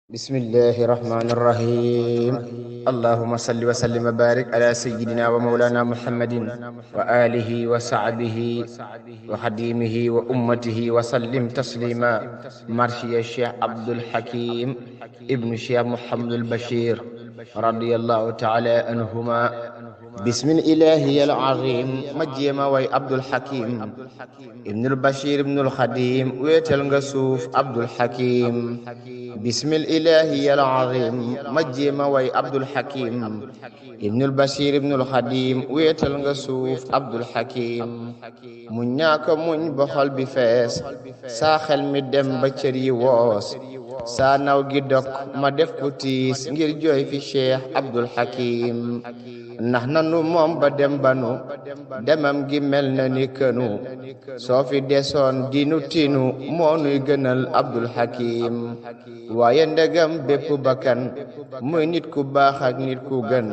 بسم الله الرحمن الرحيم اللهم صل وسلم وبارك على سيدنا ومولانا محمد وآله وصحبه وخديمه وأمته وسلم تسليما. مرشي الشيخ عبد الحكيم ابن الشيخ محمد البشير رضي الله تعالى عنهما. بسم الإله العظيم مجيما وي عبد الحكيم ابن البشير ابن الخديم ويتل نغسوف عبد الحكيم. بسم الإله العظيم مجيما وي عبد الحكيم ابن البشير ابن الخديم ويتل نغسوف عبد الحكيم. mu ñaaka muñ ba xol bi fees saa xel mi dem ba cër yi woos saa naw gi dok ma def ko tiis ngir jooy fi Cheikh Abdul Hakim. ndax nanu moom ba dem banu demam gi mel na ni kënu soo fi desoon dinu tinu moo nuy gënal Abdul Hakim. waaye ndegam bépp bakkan muy nit ku baax ak nit ku gën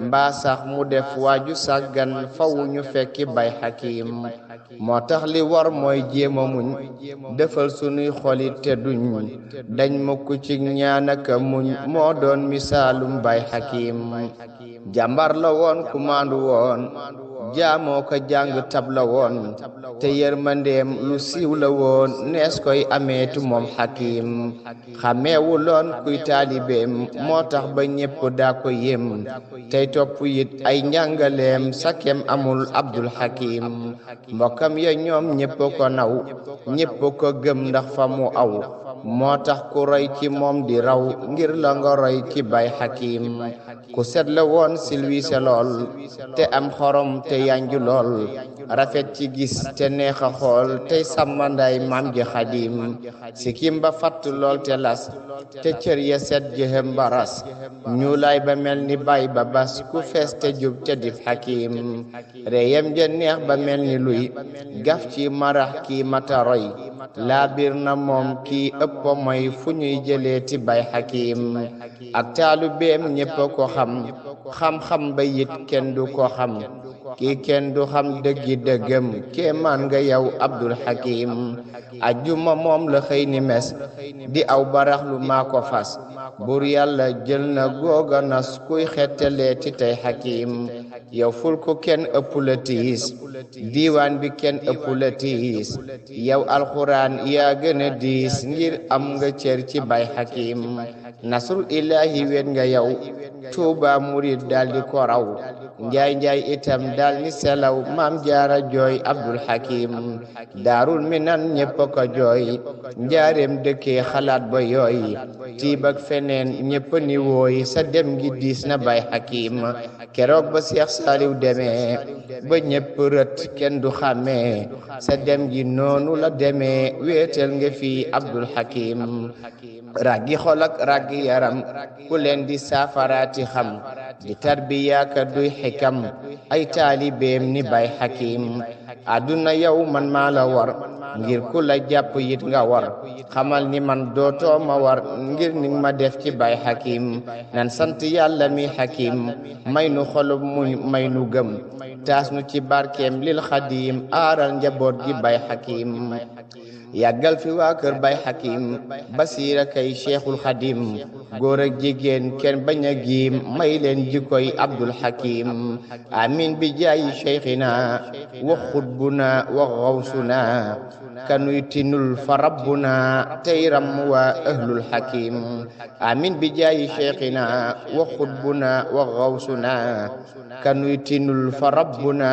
mbaa sax mu def waaju sàggan faw ñu fekki bay Hakim. moo tax li war mooy jéema muñ defal sunuy xolit te duñ dañ mukk ci ñaanaka muñ moo doon misaalum bay Hakim. jàmbar la woon ku maandu woon jaamoo ko jàng tab la woon te yërmandeem lu siiw la woon nees koy ameetu moom Hakim. xameewu loon kuy taalibeem moo tax ba ñépp daa ko yem tey topp it ay njàngaleem sakem amul Abdul Hakim. mbokkam ya ñoom ñépp ko naw ñépp ko gëm ndax fa mu aw moo tax ku roy ci moom di raw ngir la nga roy ci bay Hakim. ku set la woon silwiise lool te am xorom te yanju lool rafet ci gis te neex a xool tey sàmmanday maam ji Xadim. sikim ba fatt lool te las te cër ya set jëhem baras ñuulaay ba mel ni bay ba bas ku fees te jub te dif Hakim. reyem ja neex ba mel ni luy gaf ci marax kii mata roy laa biir na moom kii ëpp mooy fu ñuy jëlee ti bay Hakim. ak taalu beem ñépp ko xam-xam ba yit kenn du ko xam kii kenn du xam dëggi dëggam kéemaan nga yow Abdul Hakim. ajjuma moom la xëy ni mes di aw baraxlu maa ko fas buur yàlla jël na googa nas kuy xettalee ti tey Hakim. yow ful ko kenn ëpp la tiis diiwaan bi kenn ëpp la tiis yow alxuraan yaa gën a diis ngir am nga cër ci bay Hakim. nasrul ilahi wet nga yow tuuba murid daldi ko raw njaay itam dal ni selaw maam jaara jooy Abdul Hakim. daarul minan ñépp ko jooy njaareem dëkkee xalaat ba yooy tiib ak feneen ñépp ni wooy sa dem gi diis na bay Hakim. keroog ba Seex Saaliw demee ba ñépp rët kenn du xàmmee sa dem gi noonu la demee wéetal nga fi Abdul Hakim. raggi xol ak raggi yaram ku leen di saafaraati xam di tarbiyaaka duy xikam ay taalibeem ni bay Hakim. àdduna yow man maa la war ngir ku la jàpp yit nga war xamal ni man dootoo ma war ngir ni ma def ci bay Hakim. nan sant yàlla mi Hakim may nu xolub muñ may nu gëm taas nu ci barkeem lil Xadim aaral njaboot gi bay Hakim. yàggal fi waa kër bay Hakim basiira kay Cheikhul Xadim góor ak jigéen kenn bañ a giim may leen jikkoy Abdul Hakim. amin bi jaayi cheikhina wa xutbuna wa xawsuna kanuy tinul fa rabbuna tey ram waa ahlul Hakim. amin bi jaayi cheikhina wa xutbuna wa xawsuna kanuy tinul fa rabbuna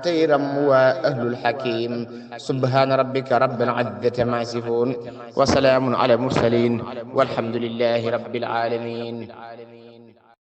tey ram waa ahlul Hakim. subhana rabbika rabbil izzati amma yasifun wa salaamun ala mursalin walhamdulillahi rabbil alamin.